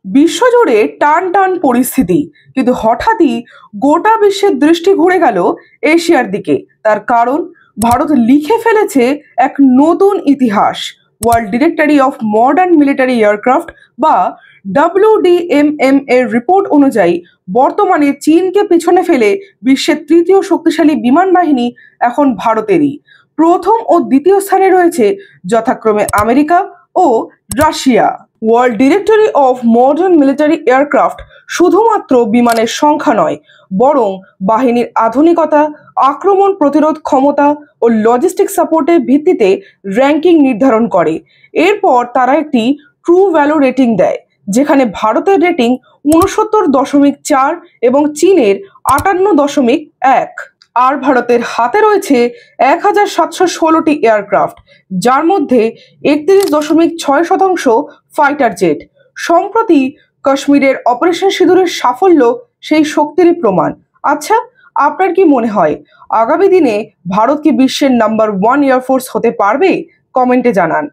বিশ্বজুড়ে টান টান পরিস্থিতি, কিন্তু হঠাৎই গোটা বিশ্বের দৃষ্টি ঘুরে গেল এশিয়ার দিকে। তার কারণ, ভারত লিখে ফেলেছে এক নতুন ইতিহাস। World directory of modern military aircraft বা WDMM এর রিপোর্ট অনুযায়ী বর্তমানে চীনকে পিছনে ফেলে বিশ্বের তৃতীয় শক্তিশালী বিমান বাহিনী এখন ভারতেরই। প্রথম ও দ্বিতীয় স্থানে রয়েছে যথাক্রমে আমেরিকা ও Russia. World directory of modern military aircraft শুধুমাত্র বিমানের সংখ্যা নয়, বরং বাহিনীর আধুনিকতা, আক্রমণ প্রতিরোধ ক্ষমতা ও লজিস্টিক সাপোর্টের ভিত্তিতে র্যাঙ্কিং নির্ধারণ করে। এরপর তারা একটি ট্রু ভ্যালু রেটিং দেয়, যেখানে ভারতের রেটিং 69.4 এবং চীনের 58.1। আর ভারতের হাতে রয়েছে 1716টি এয়ারক্রাফট, যার মধ্যে 31.6% ফাইটার জেট। সম্প্রতি কাশ্মীরের অপারেশন সিঁদুরের সাফল্য সেই শক্তিরই প্রমাণ। আচ্ছা, আপনার কি মনে হয় আগামী দিনে ভারত কি বিশ্বের নাম্বার 1 এয়ারফোর্স হতে পারবে? কমেন্টে জানান।